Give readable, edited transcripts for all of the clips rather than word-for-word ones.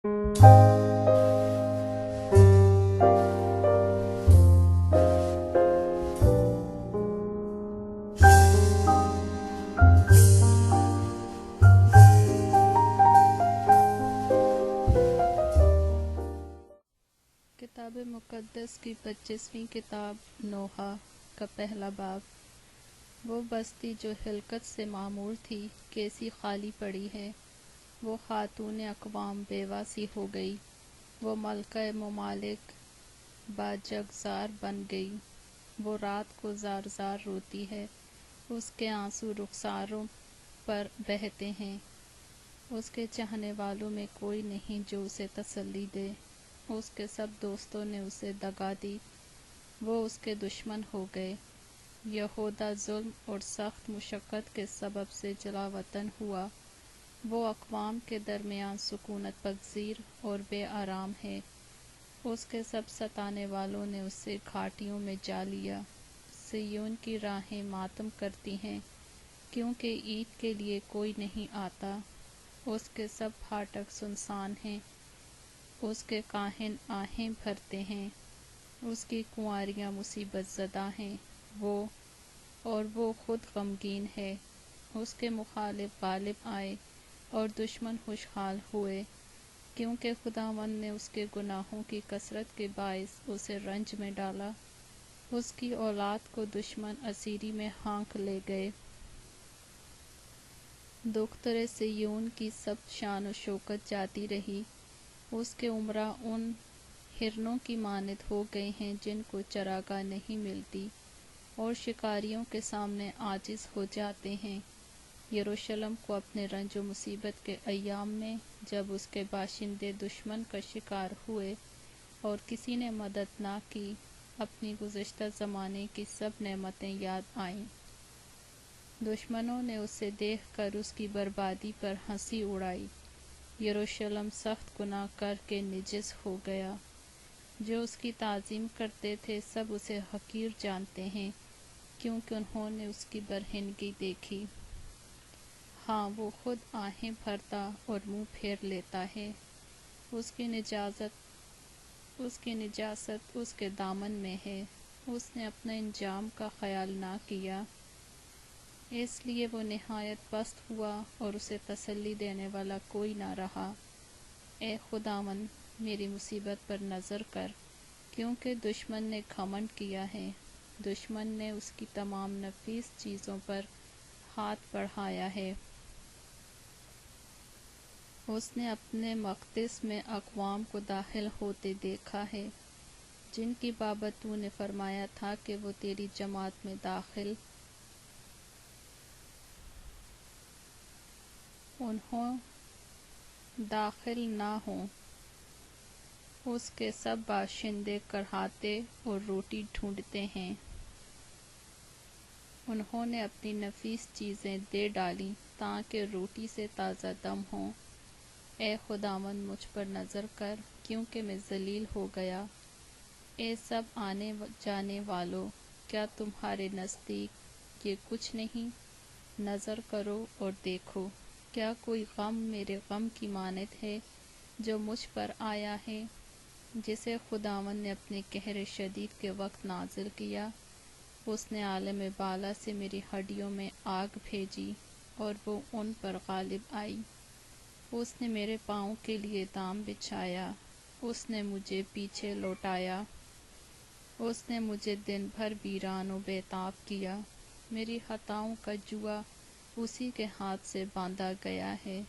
کتاب مقدس کی 25ویں کتاب نوحہ کا پہلا باب۔ وہ بستی جو ہلکت سے معمور تھی کیسی خالی پڑی ہے، وہ خاتون اقوام بیوہ سی ہو گئی، وہ ملکہ ممالک باجگزار بن گئی، وہ رات کو زار زار روتی ہے، اس کے آنسو رخساروں پر بہتے ہیں، اس کے چاہنے والوں میں کوئی نہیں جو اسے تسلی دے، اس کے سب دوستوں نے اسے دغا دی، وہ اس کے دشمن ہو گئے۔ یہودا ظلم اور سخت مشقت کے سبب سے جلا وطن ہوا، وہ اقوام کے درمیان سکونت پذیر اور بے آرام ہے، اس کے سب ستانے والوں نے اسے گھاٹیوں میں جا لیا۔ صیون کی راہیں ماتم کرتی ہیں کیونکہ عید کے لیے کوئی نہیں آتا، اس کے سب پھاٹک سنسان ہیں، اس کے کاہن آہیں بھرتے ہیں، اس کی کنواریاں مصیبت زدہ ہیں، وہ خود غمگین ہے، اس کے مخالف غالب آئے اور دشمن خوشحال ہوئے، کیونکہ خداوند نے اس کے گناہوں کی کثرت کے باعث اسے رنج میں ڈالا، اس کی اولاد کو دشمن اسیری میں ہانک لے گئے۔ دختر صیون کی سب شان و شوکت جاتی رہی، اس کے امراء ان ہرنوں کی مانند ہو گئے ہیں جن کو چراگاہ نہیں ملتی اور شکاریوں کے سامنے عاجز ہو جاتے ہیں۔ یروشلم کو اپنے رنج و مصیبت کے ایام میں، جب اس کے باشندے دشمن کا شکار ہوئے اور کسی نے مدد نہ کی، اپنی گزشتہ زمانے کی سب نعمتیں یاد آئیں۔ دشمنوں نے اسے دیکھ کر اس کی بربادی پر ہنسی اڑائی۔ یروشلم سخت گناہ کر کے نجس ہو گیا، جو اس کی تعظیم کرتے تھے سب اسے حقیر جانتے ہیں، کیونکہ انہوں نے اس کی برہنگی دیکھی۔ ہاں، وہ خود آہیں بھرتا اور منہ پھیر لیتا ہے، اس کی نجاست اس کے دامن میں ہے، اس نے اپنے انجام کا خیال نہ کیا، اس لیے وہ نہایت پست ہوا اور اسے تسلی دینے والا کوئی نہ رہا۔ اے خداوند، میری مصیبت پر نظر کر، کیونکہ دشمن نے گھمنڈ کیا ہے، دشمن نے اس کی تمام نفیس چیزوں پر ہاتھ بڑھایا ہے۔ اس نے اپنے مقدس میں اقوام کو داخل ہوتے دیکھا ہے، جن کی بابت تو نے فرمایا تھا کہ وہ تیری جماعت میں داخل نہ ہوں۔ اس کے سب باشندے کراہتے اور روٹی ڈھونڈتے ہیں، انہوں نے اپنی نفیس چیزیں دے ڈالیں تاکہ روٹی سے تازہ دم ہوں۔ اے خداوند، مجھ پر نظر کر، کیونکہ میں ذلیل ہو گیا۔ اے سب آنے جانے والو، کیا تمہارے نزدیک یہ کچھ نہیں؟ نظر کرو اور دیکھو، کیا کوئی غم میرے غم کی مانند ہے جو مجھ پر آیا ہے، جسے خداوند نے اپنے قہر شدید کے وقت نازل کیا؟ اس نے عالم بالا سے میری ہڈیوں میں آگ بھیجی اور وہ ان پر غالب آئی۔ اس نے میرے پاؤں کے لیے دام بچھایا، اس نے مجھے پیچھے لوٹایا، اس نے مجھے دن بھر ویران و بے تاب کیا۔ میری خطاؤں کا جوا اسی کے ہاتھ سے باندھا گیا ہے،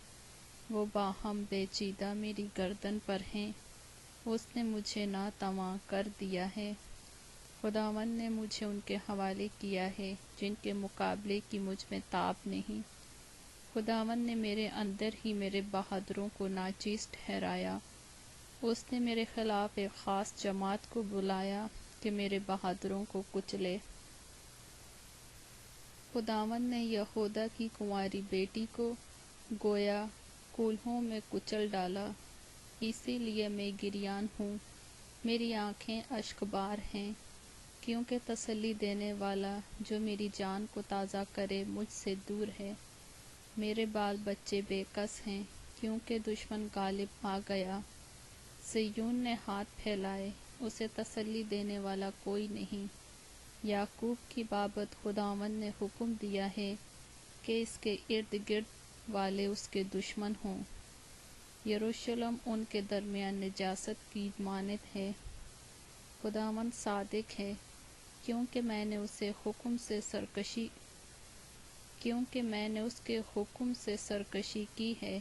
وہ باہم پیچیدہ میری گردن پر ہیں، اس نے مجھے ناتواں کر دیا ہے۔ خداوند نے مجھے ان کے حوالے کیا ہے جن کے مقابلے کی مجھ میں تاب نہیں۔ خداوند نے میرے اندر ہی میرے بہادروں کو ناچیز ٹھہرایا، اس نے میرے خلاف ایک خاص جماعت کو بلایا کہ میرے بہادروں کو کچلے۔ خداوند نے یہودا کی کنواری بیٹی کو گویا کولہوں میں کچل ڈالا، اسی لیے میں گریان ہوں، میری آنکھیں اشک بار ہیں، کیونکہ تسلی دینے والا جو میری جان کو تازہ کرے مجھ سے دور ہے۔ میرے بال بچے بے کس ہیں، کیونکہ دشمن غالب آ گیا۔ صہیون نے ہاتھ پھیلائے، اسے تسلی دینے والا کوئی نہیں۔ یعقوب کی بابت خداوند نے حکم دیا ہے کہ اس کے ارد گرد والے اس کے دشمن ہوں۔ یروشلم ان کے درمیان نجاست کی مانند ہے۔ خداوند صادق ہے، کیونکہ میں نے اس کے حکم سے سرکشی کی ہے۔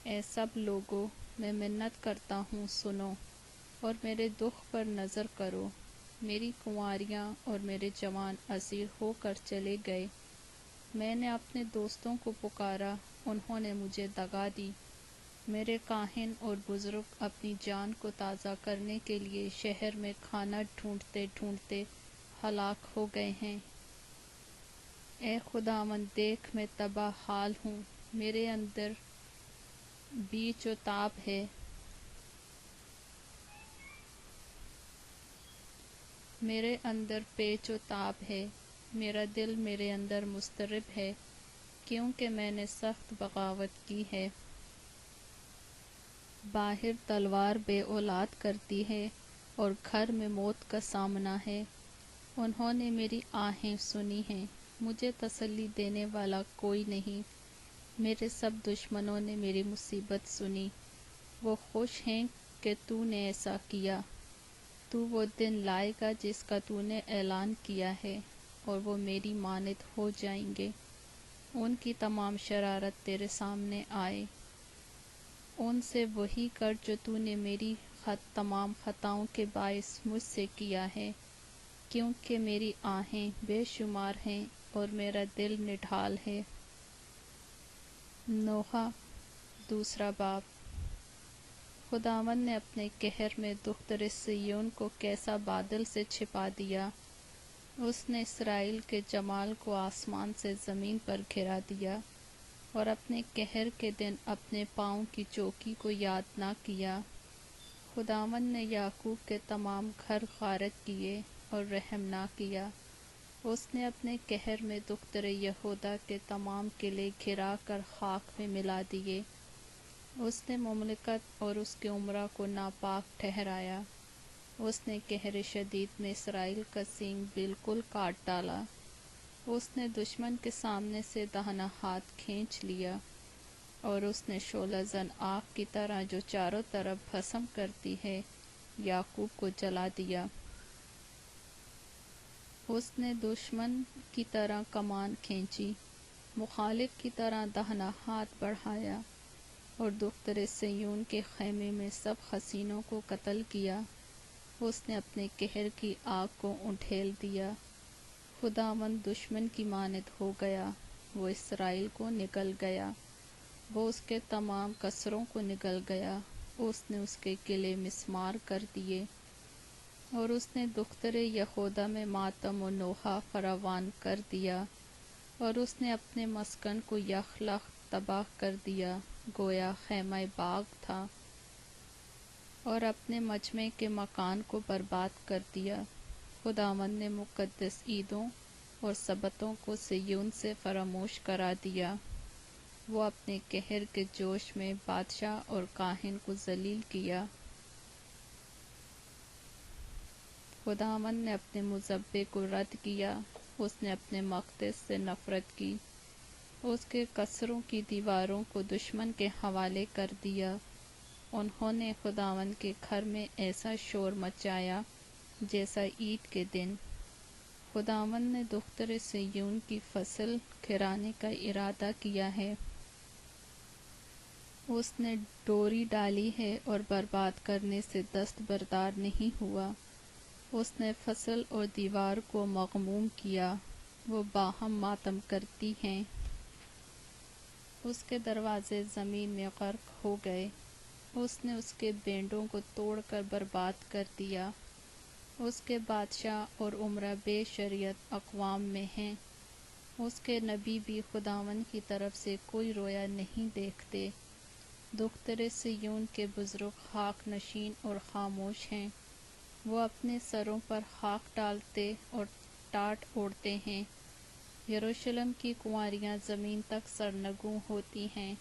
اے سب لوگوں، میں منت کرتا ہوں، سنو اور میرے دکھ پر نظر کرو۔ میری کنواریاں اور میرے جوان اسیر ہو کر چلے گئے۔ میں نے اپنے دوستوں کو پکارا، انہوں نے مجھے دگا دی۔ میرے کاہن اور بزرگ اپنی جان کو تازہ کرنے کے لیے شہر میں کھانا ڈھونڈتے ڈھونڈتے ہلاک ہو گئے ہیں۔ اے خداوند دیکھ، میں تباہ حال ہوں، میرے اندر بیچ و تاب ہے۔ میرے اندر پیچ و تاب ہے، میرا دل میرے اندر مضطرب ہے، کیونکہ میں نے سخت بغاوت کی ہے۔ باہر تلوار بے اولاد کرتی ہے اور گھر میں موت کا سامنا ہے۔ انہوں نے میری آہیں سنی ہیں، مجھے تسلی دینے والا کوئی نہیں۔ میرے سب دشمنوں نے میری مصیبت سنی۔ وہ خوش ہیں کہ تو نے ایسا کیا۔ تو وہ دن لائے گا جس کا تو نے اعلان کیا ہے، اور وہ میری مانند ہو جائیں گے۔ ان کی تمام شرارت تیرے سامنے آئے۔ ان سے وہی کر جو تو نے میری تمام خطاؤں کے باعث مجھ سے کیا ہے، کیونکہ میری آہیں بے شمار ہیں اور میرا دل نڈھال ہے۔ نوح دوسرا باب۔ خداوند نے اپنے قہر میں دختر صہیون کو کیسا بادل سے چھپا دیا۔ اس نے اسرائیل کے جمال کو آسمان سے زمین پر گرا دیا، اور اپنے قہر کے دن اپنے پاؤں کی چوکی کو یاد نہ کیا۔ خداوند نے یعقوب کے تمام گھر غارت کیے اور رحم نہ کیا۔ اس نے اپنے قہر میں دختر یہودا کے تمام قلعے گرا کر خاک میں ملا دیے۔ اس نے مملکت اور اس کے امراء کو ناپاک ٹھہرایا۔ اس نے قہر شدید میں اسرائیل کا سینگ بالکل کاٹ ڈالا۔ اس نے دشمن کے سامنے سے داہنا ہاتھ کھینچ لیا، اور اس نے شعلہ زن آگ کی طرح جو چاروں طرف بھسم کرتی ہے، یعقوب کو جلا دیا۔ اس نے دشمن کی طرح کمان کھینچی، مخالف کی طرح داہنا ہاتھ بڑھایا، اور دختر صہیون کے خیمے میں سب حسینوں کو قتل کیا۔ اس نے اپنے قہر کی آگ کو انڈھیل دیا۔ خداوند دشمن کی مانند ہو گیا، وہ اسرائیل کو نگل گیا، وہ اس کے تمام قصروں کو نگل گیا۔ اس نے اس کے قلعے مسمار کر دیے، اور اس نے دختر یہودا میں ماتم و نوحہ فراوان کر دیا، اور اس نے اپنے مسکن کو یکلخت تباہ کر دیا، گویا خیمہ باغ تھا، اور اپنے مجمع کے مکان کو برباد کر دیا۔ خداوند نے مقدس عیدوں اور سبتوں کو صہیون سے فراموش کرا دیا۔ وہ اپنے قہر کے جوش میں بادشاہ اور کاہن کو ذلیل کیا۔ خداوند نے اپنے مذبح کو رد کیا، اس نے اپنے مقدس سے نفرت کی۔ اس کے قصروں کی دیواروں کو دشمن کے حوالے کر دیا۔ انہوں نے خداوند کے گھر میں ایسا شور مچایا جیسا عید کے دن۔ خداوند نے دختر صہیون کی فصل گرانے کا ارادہ کیا ہے۔ اس نے ڈوری ڈالی ہے اور برباد کرنے سے دستبردار نہیں ہوا۔ اس نے فصل اور دیوار کو مغموم کیا، وہ باہم ماتم کرتی ہیں۔ اس کے دروازے زمین میں غرق ہو گئے۔ اس نے اس کے بینڈوں کو توڑ کر برباد کر دیا۔ اس کے بادشاہ اور امراء بے شریعت اقوام میں ہیں۔ اس کے نبی بھی خداوند کی طرف سے کوئی رویا نہیں دیکھتے۔ دختر صہیون کے بزرگ خاک نشین اور خاموش ہیں۔ وہ اپنے سروں پر خاک ڈالتے اور ٹاٹ اوڑھتے ہیں۔ یروشلم کی کنواریاں زمین تک سرنگوں ہوتی ہیں۔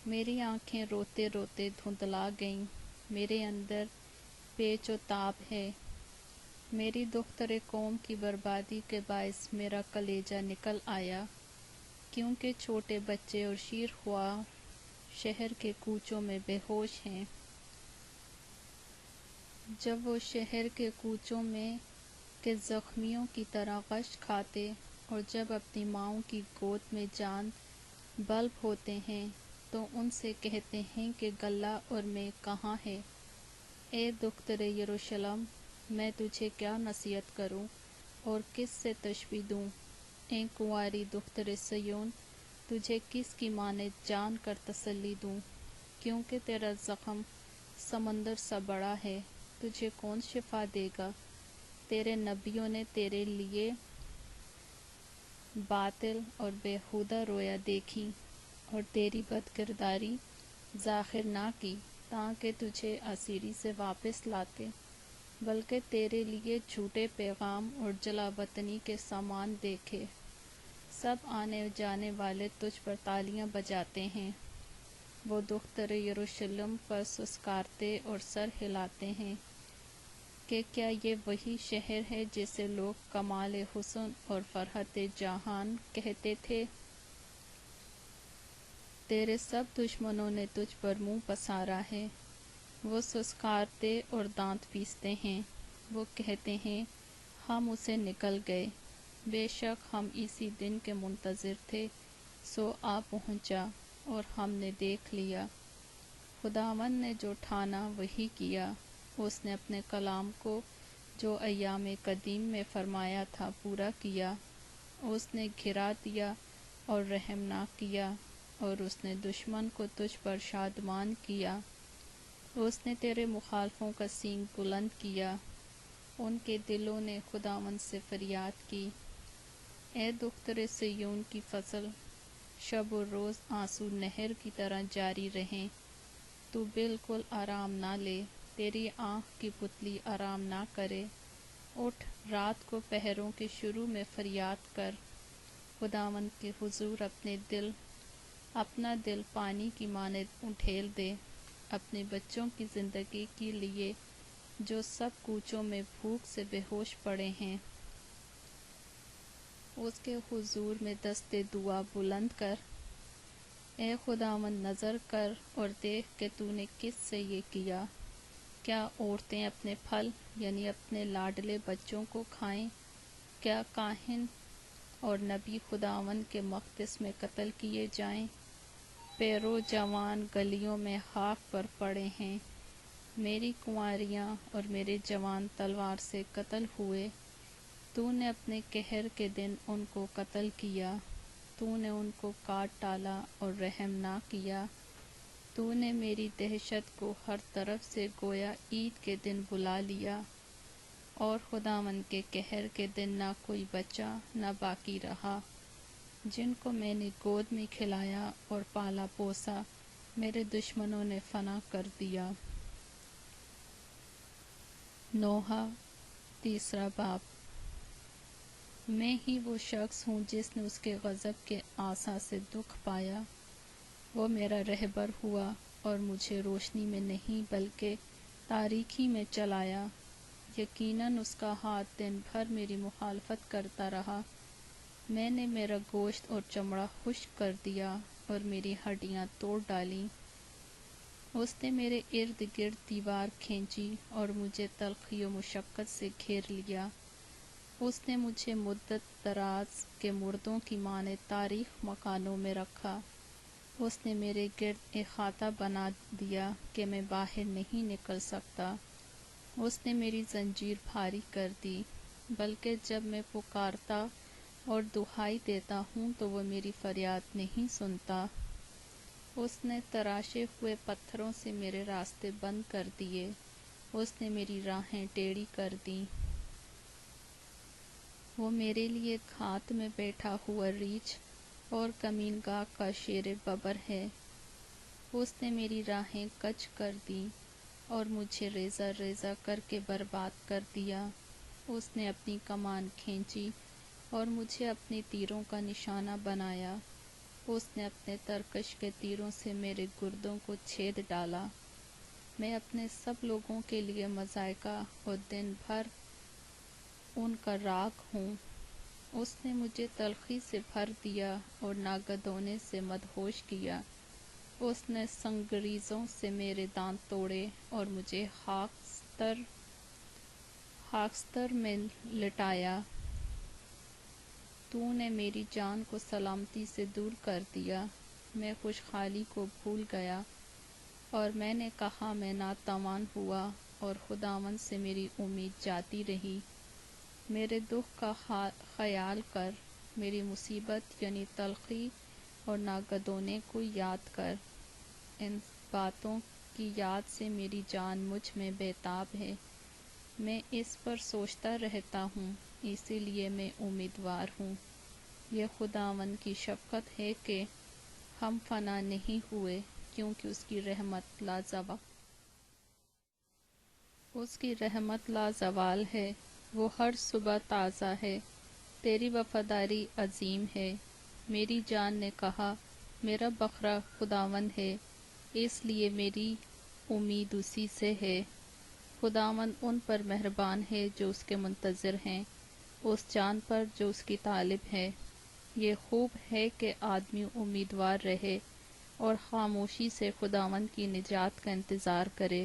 میری آنکھیں روتے روتے دھندلا گئیں، میرے اندر پیچ و تاب ہے۔ میری دختر قوم کی بربادی کے باعث میرا کلیجہ نکل آیا، کیونکہ چھوٹے بچے اور شیر خواہ شہر کے کوچوں میں بے ہوش ہیں۔ جب وہ شہر کے کوچوں میں کے زخمیوں کی طرح غشت کھاتے اور جب اپنی ماؤں کی گود میں جان بلب ہوتے ہیں تو ان سے کہتے ہیں کہ گلہ اور میں کہاں ہے۔ اے دختر یروشلم، میں تجھے کیا نصیحت کروں اور کس سے تشبیہ دوں؟ اے کنواری دختر صیون، تجھے کس کی مانند جان کر تسلی دوں؟ کیونکہ تیرا زخم سمندر سا بڑا ہے، تجھے کون شفا دے گا؟ تیرے نبیوں نے تیرے لیے باطل اور بیہودہ رویا دیکھی اور تیری بدکرداری ظاہر نہ کی تاکہ تجھے اسیری سے واپس لاتے، بلکہ تیرے لیے جھوٹے پیغام اور جلا وطنی کے سامان دیکھے۔ سب آنے جانے والے تجھ پر تالیاں بجاتے ہیں، وہ دختر یروشلم پر سسکارتے اور سر ہلاتے ہیں کہ کیا یہ وہی شہر ہے جسے لوگ کمال حسن اور فرحت جہان کہتے تھے؟ تیرے سب دشمنوں نے تجھ پر منہ پسارا ہے، وہ سسکارتے اور دانت پیستے ہیں، وہ کہتے ہیں ہم اسے نکل گئے، بے شک ہم اسی دن کے منتظر تھے، سو آ پہنچا اور ہم نے دیکھ لیا۔ خداوند نے جو ٹھانا وہی کیا، اس نے اپنے کلام کو جو ایام قدیم میں فرمایا تھا پورا کیا۔ اس نے گھرا دیا اور رحم نہ کیا، اور اس نے دشمن کو تجھ پر شادمان کیا۔ اس نے تیرے مخالفوں کا سینگ بلند کیا، ان کے دلوں نے خداوند سے فریاد کی۔ اے دختر صیون کی فصل، شب و روز آنسو نہر کی طرح جاری رہیں، تو بالکل آرام نہ لے، تیری آنکھ کی پتلی آرام نہ کرے۔ اٹھ، رات کو پہروں کے شروع میں فریاد کر، خداوند کے حضور اپنا دل پانی کی مانند اٹھیل دے، اپنے بچوں کی زندگی کے لیے جو سب کوچوں میں بھوک سے بے ہوش پڑے ہیں۔ اس کے حضور میں دست دعا بلند کر۔ اے خداوند، نظر کر اور دیکھ کہ تو نے کس سے یہ کیا۔ کیا عورتیں اپنے پھل یعنی اپنے لاڈلے بچوں کو کھائیں؟ کیا کاہن اور نبی خداوند کے مقدس میں قتل کیے جائیں؟ پیرو جوان گلیوں میں خاک پر پڑے ہیں، میری کنواریاں اور میرے جوان تلوار سے قتل ہوئے۔ تو نے اپنے قہر کے دن ان کو قتل کیا، تو نے ان کو کاٹ ڈالا اور رحم نہ کیا۔ تو نے میری دہشت کو ہر طرف سے گویا عید کے دن بلا لیا، اور خداوند کے قہر کے دن نہ کوئی بچا نہ باقی رہا۔ جن کو میں نے گود میں کھلایا اور پالا پوسا، میرے دشمنوں نے فنا کر دیا۔ نوح، تیسرا باب۔ میں ہی وہ شخص ہوں جس نے اس کے غضب کے عصا سے دکھ پایا۔ وہ میرا رہبر ہوا اور مجھے روشنی میں نہیں بلکہ تاریکی میں چلایا۔ یقیناً اس کا ہاتھ دن بھر میری مخالفت کرتا رہا۔ میں نے میرا گوشت اور چمڑا خشک کر دیا اور میری ہڈیاں توڑ ڈالیں۔ اس نے میرے ارد گرد دیوار کھینچی اور مجھے تلخی و مشقت سے گھیر لیا۔ اس نے مجھے مدت دراز کے مردوں کی مانند تاریک مکانوں میں رکھا۔ اس نے میرے گرد احاطہ بنا دیا کہ میں باہر نہیں نکل سکتا۔ اس نے میری زنجیر بھاری کر دی، بلکہ جب میں پکارتا اور دہائی دیتا ہوں تو وہ میری فریاد نہیں سنتا۔ اس نے تراشے ہوئے پتھروں سے میرے راستے بند کر دیے، اس نے میری راہیں ٹیڑھی کر دیں۔ وہ میرے لیے گھات میں بیٹھا ہوا ریچھ اور کمین گاہ کا شیر ببر ہے۔ اس نے میری راہیں کج کر دیں اور مجھے ریزہ ریزہ کر کے برباد کر دیا۔ اس نے اپنی کمان کھینچی اور مجھے اپنے تیروں کا نشانہ بنایا۔ اس نے اپنے ترکش کے تیروں سے میرے گردوں کو چھید ڈالا۔ میں اپنے سب لوگوں کے لیے مضائقہ اور دن بھر ان کا راگ ہوں۔ اس نے مجھے تلخی سے بھر دیا اور ناگدونے سے مدہوش کیا۔ اس نے سنگریزوں سے میرے دانت توڑے اور مجھے خاکستر میں لٹایا۔ تو نے میری جان کو سلامتی سے دور کر دیا۔ میں خوشحالی کو بھول گیا اور میں نے کہا میں ناتوان ہوا اور خداوند سے میری امید جاتی رہی۔ میرے دکھ کا خیال کر، میری مصیبت یعنی تلخی اور ناگدونے کو یاد کر۔ ان باتوں کی یاد سے میری جان مجھ میں بےتاب ہے۔ میں اس پر سوچتا رہتا ہوں، اسی لیے میں امیدوار ہوں۔ یہ خداوند کی شفقت ہے کہ ہم فنا نہیں ہوئے، کیونکہ اس کی رحمت لازوال ہے، وہ ہر صبح تازہ ہے۔ تیری وفاداری عظیم ہے۔ میری جان نے کہا، میرا بکرا خداوند ہے، اس لیے میری امید اسی سے ہے۔ خداوند ان پر مہربان ہے جو اس کے منتظر ہیں، اس جان پر جو اس کی طالب ہے۔ یہ خوب ہے کہ آدمی امیدوار رہے اور خاموشی سے خداوند کی نجات کا انتظار کرے۔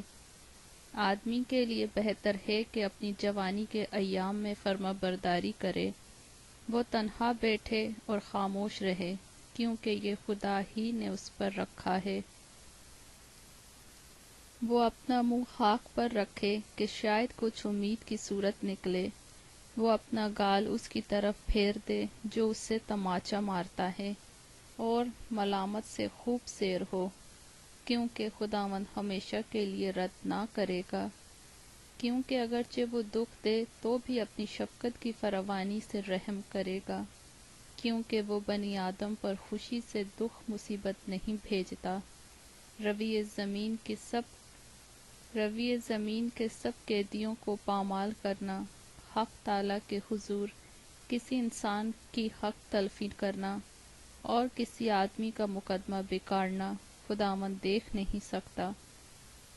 آدمی کے لیے بہتر ہے کہ اپنی جوانی کے ایام میں فرما برداری کرے۔ وہ تنہا بیٹھے اور خاموش رہے، کیونکہ یہ خدا ہی نے اس پر رکھا ہے۔ وہ اپنا منہ خاک پر رکھے کہ شاید کچھ امید کی صورت نکلے۔ وہ اپنا گال اس کی طرف پھیر دے جو اس سے تماچا مارتا ہے، اور ملامت سے خوب سیر ہو، کیونکہ خداوند ہمیشہ کے لیے رد نہ کرے گا، کیونکہ اگرچہ وہ دکھ دے تو بھی اپنی شفقت کی فراوانی سے رحم کرے گا، کیونکہ وہ بنی آدم پر خوشی سے دکھ مصیبت نہیں بھیجتا۔ روی زمین کے سب قیدیوں کو پامال کرنا، حق تعالیٰ کے حضور کسی انسان کی حق تلفی کرنا اور کسی آدمی کا مقدمہ بگاڑنا خداوند دیکھ نہیں سکتا۔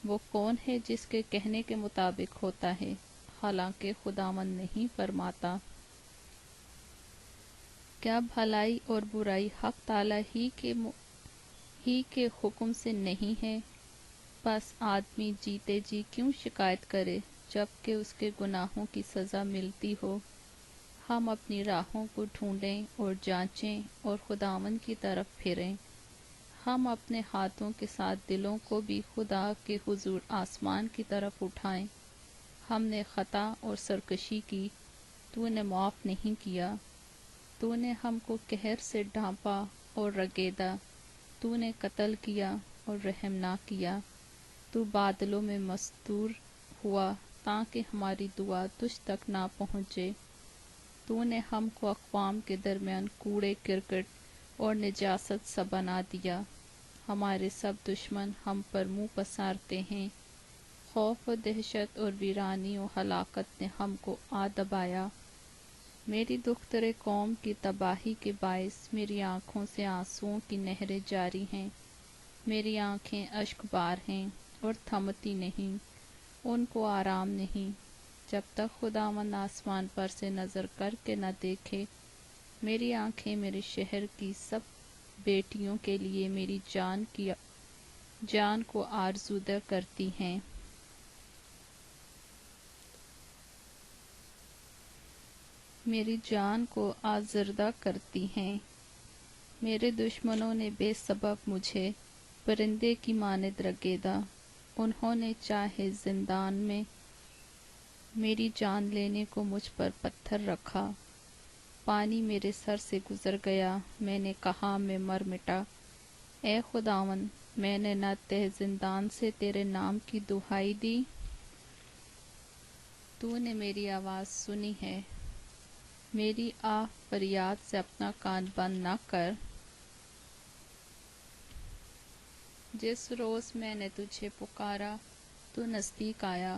وہ کون ہے جس کے کہنے کے مطابق ہوتا ہے، حالانکہ خداوند نہیں فرماتا؟ کیا بھلائی اور برائی حق تعالیٰ ہی کے حکم سے نہیں ہے؟ بس آدمی جیتے جی کیوں شکایت کرے جبکہ اس کے گناہوں کی سزا ملتی ہو؟ ہم اپنی راہوں کو ڈھونڈیں اور جانچیں اور خداوند کی طرف پھریں۔ ہم اپنے ہاتھوں کے ساتھ دلوں کو بھی خدا کے حضور آسمان کی طرف اٹھائیں۔ ہم نے خطا اور سرکشی کی، تو نے معاف نہیں کیا۔ تو نے ہم کو قہر سے ڈھانپا اور رگیدا، تو نے قتل کیا اور رحم نہ کیا۔ تو بادلوں میں مستور ہوا تاکہ ہماری دعا تجھ تک نہ پہنچے۔ تو نے ہم کو اقوام کے درمیان کوڑے کرکٹ اور نجاست سا بنا دیا۔ ہمارے سب دشمن ہم پر منہ پسارتے ہیں۔ خوف و دہشت اور ویرانی و ہلاکت نے ہم کو آ دبایا۔ میری دختر قوم کی تباہی کے باعث میری آنکھوں سے آنسوؤں کی نہریں جاری ہیں۔ میری آنکھیں اشک بار ہیں اور تھمتی نہیں، ان کو آرام نہیں، جب تک خداوند آسمان پر سے نظر کر کے نہ دیکھے۔ میری آنکھیں میرے شہر کی سب بیٹیوں کے لیے میری جان کو آرزودہ کرتی ہیں۔ میری جان کو آزردہ کرتی ہیں۔ میرے دشمنوں نے بے سبب مجھے پرندے کی مانند رگیدا۔ انہوں نے چاہے زندان میں میری جان لینے کو مجھ پر پتھر رکھا۔ پانی میرے سر سے گزر گیا، میں نے کہا میں مر مٹا۔ اے خداوند، میں نے نہ تہ زندان سے تیرے نام کی دہائی دی۔ تو نے میری آواز سنی ہے، میری آہ فریاد سے اپنا کان بند نہ کر۔ جس روز میں نے تجھے پکارا تو نزدیک آیا،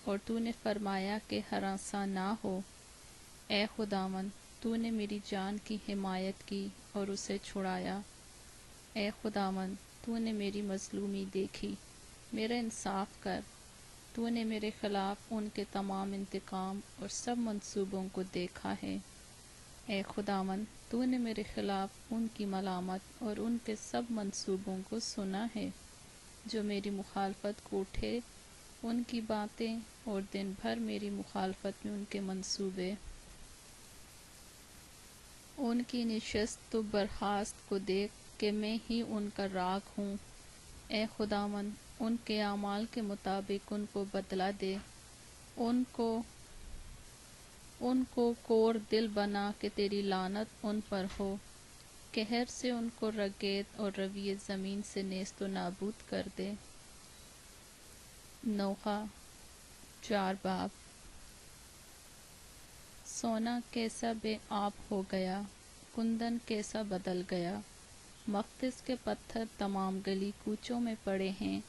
اور تو نے فرمایا کہ ہراساں نہ ہو۔ اے خداوند، تو نے میری جان کی حمایت کی اور اسے چھڑایا۔ اے خداوند، تو نے میری مظلومی دیکھی، میرا انصاف کر۔ تو نے میرے خلاف ان کے تمام انتقام اور سب منصوبوں کو دیکھا ہے۔ اے خداوند، تو نے میرے خلاف ان کی ملامت اور ان کے سب منصوبوں کو سنا ہے، جو میری مخالفت کو اٹھے، ان کی باتیں اور دن بھر میری مخالفت میں ان کے منصوبے۔ ان کی نشست و برخاست کو دیکھ کہ میں ہی ان کا راگ ہوں۔ اے خداوند، ان کے اعمال کے مطابق ان کو بدلہ دے، ان کو کور دل بنا کہ تیری لعنت ان پر ہو۔ قہر سے ان کو رگیت اور رویے زمین سے نیست و نابود کر دے۔ نوح 4 باب۔ سونا کیسا بے آب ہو گیا، کندن کیسا بدل گیا، مقدس کے پتھر تمام گلی کوچوں میں پڑے ہیں۔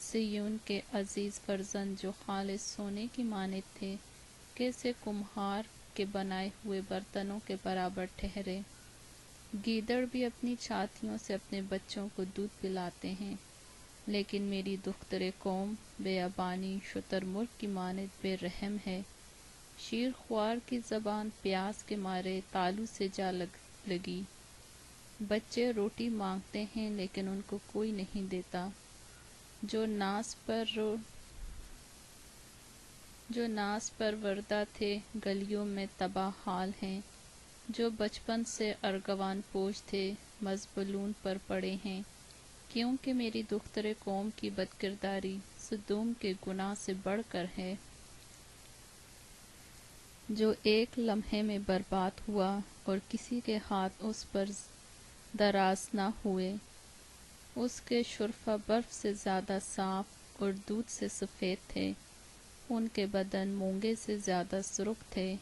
صیون کے عزیز فرزند جو خالص سونے کی مانند تھے، کیسے کمہار کے بنائے ہوئے برتنوں کے برابر ٹھہرے۔ گیدڑ بھی اپنی چھاتیوں سے اپنے بچوں کو دودھ پلاتے ہیں، لیکن میری دختر قوم بیابانی شتر مرغ کی مانند بے رحم ہے۔ شیر خوار کی زبان پیاس کے مارے تالو سے جا لگی۔ بچے روٹی مانگتے ہیں لیکن ان کو کوئی نہیں دیتا۔ جو ناس پروردہ تھے گلیوں میں تباہ حال ہیں۔ جو بچپن سے ارغوان پوش تھے مزبلون پر پڑے ہیں، کیونکہ میری دختر قوم کی بدکرداری سدوم کے گناہ سے بڑھ کر ہے۔ جو ایک لمحے میں برباد ہوا اور کسی کے ہاتھ اس پر دراز نہ ہوئے۔ اس کے شرفا برف سے زیادہ صاف اور دودھ سے سفید تھے، ان کے بدن مونگے سے زیادہ سرخ تھے،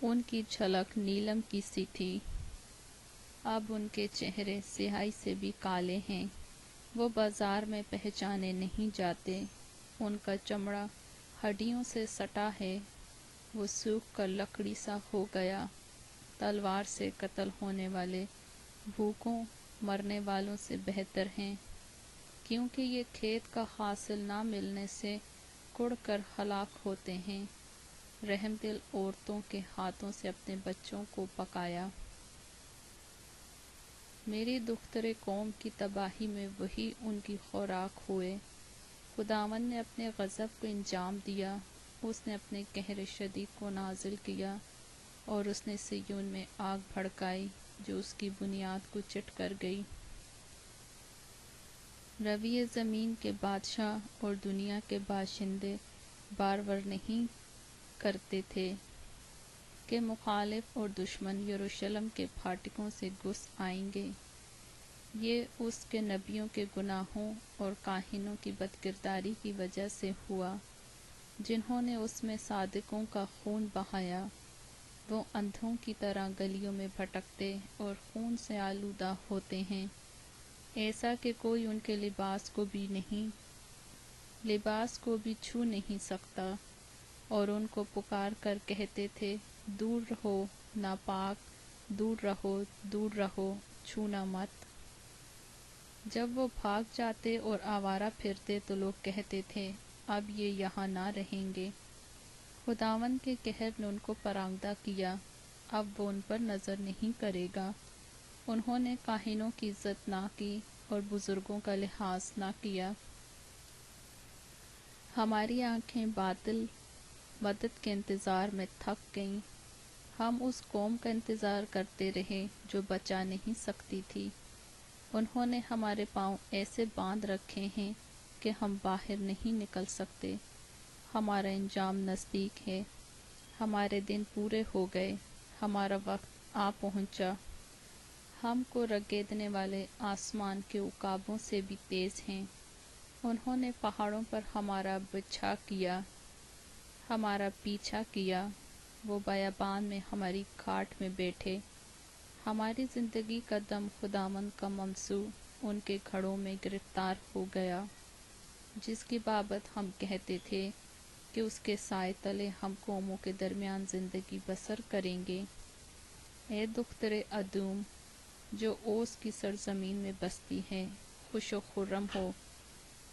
ان کی جھلک نیلم کی سی تھی۔ اب ان کے چہرے سیاہی سے بھی کالے ہیں، وہ بازار میں پہچانے نہیں جاتے۔ ان کا چمڑا ہڈیوں سے سٹا ہے، وہ سوکھ کر لکڑی سا ہو گیا۔ تلوار سے قتل ہونے والے بھوکوں مرنے والوں سے بہتر ہیں، کیونکہ یہ کھیت کا حاصل نہ ملنے سے کڑ کر ہلاک ہوتے ہیں۔ رحم دل عورتوں کے ہاتھوں سے اپنے بچوں کو پکایا۔ میری دختر قوم کی تباہی میں وہی ان کی خوراک ہوئے۔ خداوند نے اپنے غضب کو انجام دیا، اس نے اپنے قہر شدید کو نازل کیا، اور اس نے صیون میں آگ بھڑکائی جو اس کی بنیاد کو چٹ کر گئی۔ رویے زمین کے بادشاہ اور دنیا کے باشندے بارور نہیں کرتے تھے کہ مخالف اور دشمن یروشلم کے پھاٹکوں سے گھس آئیں گے۔ یہ اس کے نبیوں کے گناہوں اور کاہنوں کی بدکرداری کی وجہ سے ہوا، جنہوں نے اس میں صادقوں کا خون بہایا۔ وہ اندھوں کی طرح گلیوں میں بھٹکتے اور خون سے آلودہ ہوتے ہیں، ایسا کہ کوئی ان کے لباس کو بھی چھو نہیں سکتا، اور ان کو پکار کر کہتے تھے، دور رہو ناپاک، دور رہو، دور رہو، چھونا مت۔ جب وہ بھاگ جاتے اور آوارہ پھرتے تو لوگ کہتے تھے، اب یہ یہاں نہ رہیں گے۔ خداوند کے قہر نے ان کو پراندہ کیا، اب وہ ان پر نظر نہیں کرے گا۔ انہوں نے کاہنوں کی عزت نہ کی اور بزرگوں کا لحاظ نہ کیا۔ ہماری آنکھیں باطل مدد کے انتظار میں تھک گئیں۔ ہم اس قوم کا انتظار کرتے رہے جو بچا نہیں سکتی تھی۔ انہوں نے ہمارے پاؤں ایسے باندھ رکھے ہیں کہ ہم باہر نہیں نکل سکتے۔ ہمارا انجام نزدیک ہے، ہمارے دن پورے ہو گئے، ہمارا وقت آ پہنچا۔ ہم کو رگیدنے والے آسمان کے عقابوں سے بھی تیز ہیں۔ انہوں نے پہاڑوں پر ہمارا پیچھا کیا، وہ بیابان میں ہماری کھاٹ میں بیٹھے۔ ہماری زندگی کا دم خداوند کا ممسو ان کے گھڑوں میں گرفتار ہو گیا، جس کی بابت ہم کہتے تھے کہ اس کے سائے تلے ہم قوموں کے درمیان زندگی بسر کریں گے۔ اے دختر ادوم، جو اوس کی سرزمین میں بستی ہے، خوش و خرم ہو،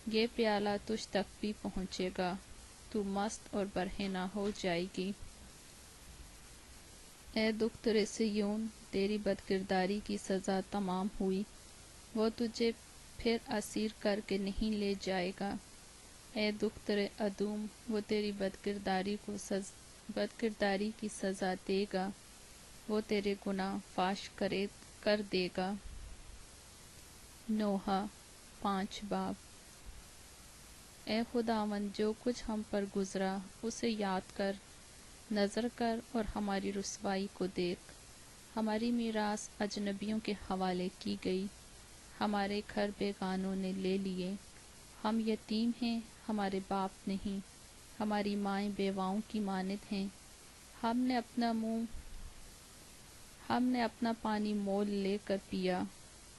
یہ پیالہ تجھ تک بھی پہنچے گا، تو مست اور برہنہ ہو جائے گی۔ اے دختر صیون، تیری بدکرداری کی سزا تمام ہوئی، وہ تجھے پھر اسیر کر کے نہیں لے جائے گا۔ اے دختر ادوم، وہ تیری بدکرداری کی سزا دے گا، وہ تیرے گناہ فاش کر دے گا۔ نوح 5 باب۔ اے خداوند، جو کچھ ہم پر گزرا اسے یاد کر، نظر کر اور ہماری رسوائی کو دیکھ۔ ہماری میراث اجنبیوں کے حوالے کی گئی، ہمارے گھر بیگانوں نے لے لیے۔ ہم یتیم ہیں، ہمارے باپ نہیں، ہماری مائیں بیواؤں کی مانند ہیں۔ ہم نے اپنا پانی مول لے کر پیا،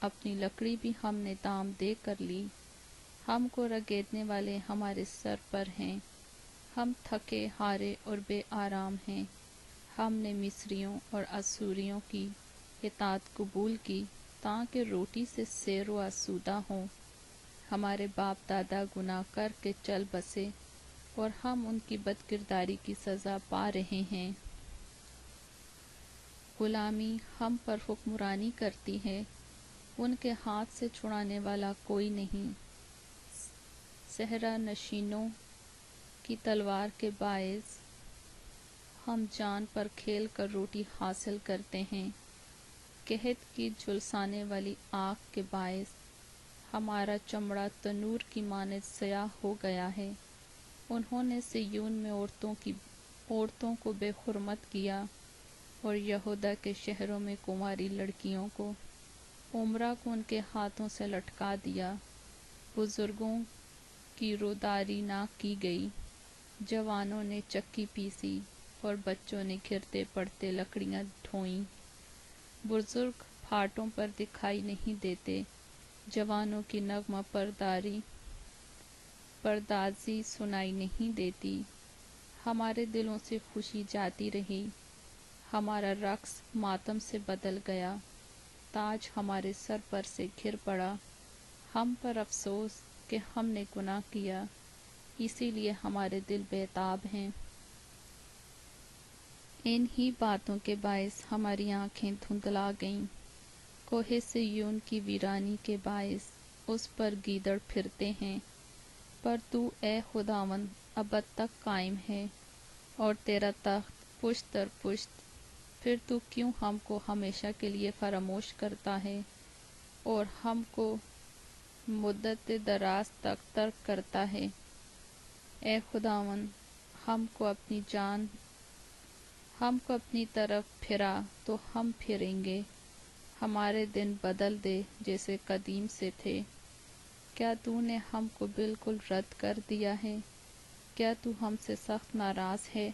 اپنی لکڑی بھی ہم نے دام دے کر لی۔ ہم کو رگیدنے والے ہمارے سر پر ہیں، ہم تھکے ہارے اور بے آرام ہیں۔ ہم نے مصریوں اور اسوریوں کی اطاعت قبول کی تاکہ روٹی سے سیر و آسودہ ہوں۔ ہمارے باپ دادا گناہ کر کے چل بسے اور ہم ان کی بدکرداری کی سزا پا رہے ہیں۔ غلامی ہم پر حکمرانی کرتی ہے، ان کے ہاتھ سے چھڑانے والا کوئی نہیں۔ صحرا نشینوں کی تلوار کے باعث ہم جان پر کھیل کر روٹی حاصل کرتے ہیں۔ قحط کی جھلسانے والی آگ کے باعث ہمارا چمڑا تنور کی مانند سیاہ ہو گیا ہے۔ انہوں نے صیون میں عورتوں کو بے حرمت کیا اور یہودا کے شہروں میں کنواری لڑکیوں کو، عمرہ کو ان کے ہاتھوں سے لٹکا دیا۔ بزرگوں کی روداری نہ کی گئی، جوانوں نے چکی پیسی اور بچوں نے گرتے پڑتے لکڑیاں ڈھوئیں۔ بزرگ پھاٹوں پر دکھائی نہیں دیتے، جوانوں کی نغمہ پردازی سنائی نہیں دیتی۔ ہمارے دلوں سے خوشی جاتی رہی، ہمارا رقص ماتم سے بدل گیا، تاج ہمارے سر پر سے گر پڑا۔ ہم پر افسوس کہ ہم نے گناہ کیا، اسی لیے ہمارے دل بے تاب ہیں۔ ان ہی باتوں کے باعث ہماری آنکھیں دھندلا گئیں۔ کوہ صیون کی ویرانی کے باعث اس پر گیدڑ پھرتے ہیں، پر تو اے خداوند ابد تک قائم ہے اور تیرا تخت پشت در پشت۔ پھر تو کیوں ہم کو ہمیشہ کے لیے فراموش کرتا ہے اور ہم کو مدت دراز تک ترک کرتا ہے؟ اے خداوند، ہم کو اپنی طرف پھرا تو ہم پھریں گے، ہمارے دن بدل دے جیسے قدیم سے تھے۔ کیا تو نے ہم کو بالکل رد کر دیا ہے؟ کیا تو ہم سے سخت ناراض ہے؟